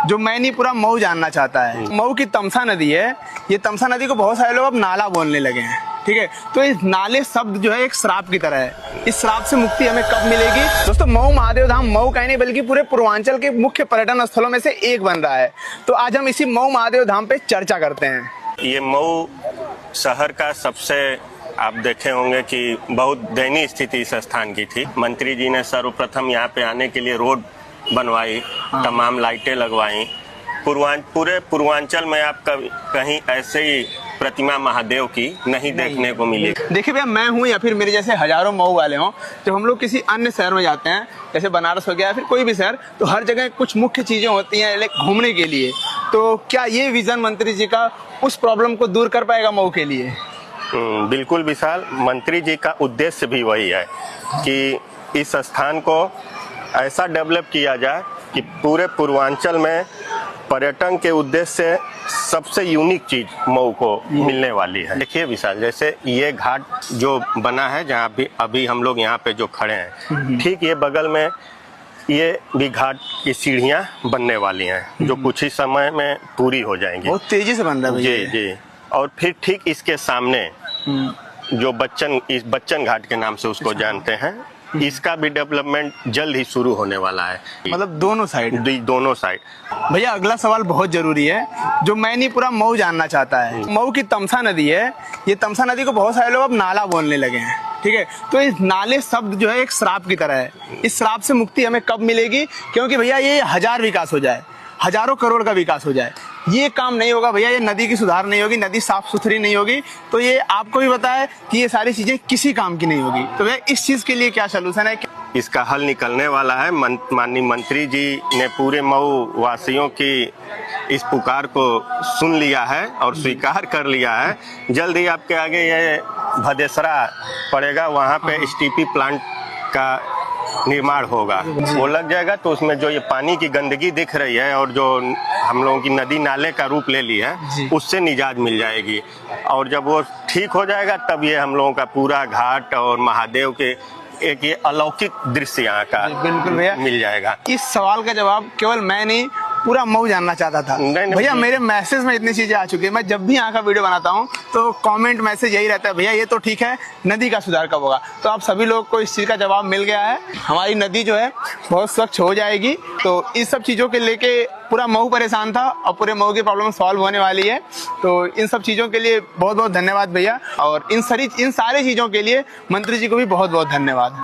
जो मैं नहीं पूरा मऊ जानना चाहता है। मऊ की तमसा नदी है, ये तमसा नदी को बहुत सारे लोग अब नाला बोलने लगे हैं, ठीक है। तो इस नाले शब्द जो है एक श्राप की तरह है। इस श्राप से मुक्ति हमें कब मिलेगी? दोस्तों, मऊ महादेव धाम मऊ का ही नहीं बल्कि पूरे पूर्वांचल के मुख्य पर्यटन स्थलों में से एक बन रहा है। तो आज हम इसी मऊ महादेव धाम पे चर्चा करते हैं। ये मऊ शहर का सबसे, आप देखे होंगे कि बहुत दयनीय स्थिति इस स्थान की थी। मंत्री जी ने सर्वप्रथम यहाँ पे आने के लिए रोड बनवाई, तमाम लाइटें लगवाई। पूरे पूर्वांचल में आप कहीं ऐसे ही प्रतिमा महादेव की नहीं देखने को मिली। देखिए भैया, मैं हूँ या फिर मेरे जैसे हजारों मऊ वाले हों, जब हम लोग किसी अन्य शहर में जाते हैं, जैसे बनारस हो गया या फिर कोई भी शहर, तो हर जगह कुछ मुख्य चीजें होती हैं लाइक घूमने के लिए। तो क्या ये विजन मंत्री जी का उस प्रॉब्लम को दूर कर पाएगा मऊ के लिए? बिल्कुल विशाल, मंत्री जी का उद्देश्य भी वही है कि इस स्थान को ऐसा डेवलप किया जाए कि पूरे पूर्वांचल में पर्यटन के उद्देश्य से सबसे यूनिक चीज मऊ को मिलने वाली है। देखिए विशाल, जैसे ये घाट जो बना है, जहाँ भी अभी हम लोग यहाँ पे जो खड़े हैं, ठीक ये बगल में ये भी घाट की सीढ़ियाँ बनने वाली हैं, जो कुछ ही समय में पूरी हो जाएंगी। बहुत तेजी से बन रहा है जी जी। और फिर ठीक इसके सामने जो बच्चन घाट के नाम से उसको जानते हैं, इसका भी डेवलपमेंट जल्द ही शुरू होने वाला है। मतलब दोनों साइड? दोनों साइड। भैया, अगला सवाल बहुत जरूरी है, जो मैं नहीं पूरा मऊ जानना चाहता है। मऊ की तमसा नदी है, ये तमसा नदी को बहुत सारे लोग अब नाला बोलने लगे हैं, ठीक है। तो इस नाले शब्द जो है एक श्राप की तरह है। इस श्राप से मुक्ति हमें कब मिलेगी? क्योंकि भैया ये हजार विकास हो जाए, हजारों करोड़ का विकास हो जाए, ये काम नहीं होगा भैया। ये नदी की सुधार नहीं होगी, नदी साफ सुथरी नहीं होगी, तो ये आपको भी पता है कि ये सारी चीजें किसी काम की नहीं होगी। तो भैया, इस चीज के लिए क्या सलूशन है? इसका हल निकलने वाला है। माननीय मंत्री जी ने पूरे मऊ वासियों की इस पुकार को सुन लिया है और स्वीकार कर लिया है। जल्द ही आपके आगे ये भदेसरा पड़ेगा, वहाँ पे STP प्लांट का निर्माण होगा, वो लग जाएगा। तो उसमें जो ये पानी की गंदगी दिख रही है और जो हम लोगों की नदी नाले का रूप ले ली है, उससे निजात मिल जाएगी। और जब वो ठीक हो जाएगा, तब ये हम लोगों का पूरा घाट और महादेव के एक ये अलौकिक दृश्य यहाँ का बिल्कुल भैया मिल जाएगा। इस सवाल का जवाब केवल मैं नहीं, पूरा मऊ जानना चाहता था। भैया, मेरे मैसेज में इतनी चीजें आ चुकी है, मैं जब भी यहाँ का वीडियो बनाता हूँ तो कमेंट मैसेज यही रहता है, भैया ये तो ठीक है, नदी का सुधार कब होगा? तो आप सभी लोग को इस चीज का जवाब मिल गया है। हमारी नदी जो है बहुत स्वच्छ हो जाएगी। तो इस सब चीजों के लेके पूरा मऊ परेशान था और पूरे मऊ की प्रॉब्लम सॉल्व होने वाली है। तो इन सब चीजों के लिए बहुत बहुत धन्यवाद भैया, और इन सारी चीजों के लिए मंत्री जी को भी बहुत बहुत धन्यवाद।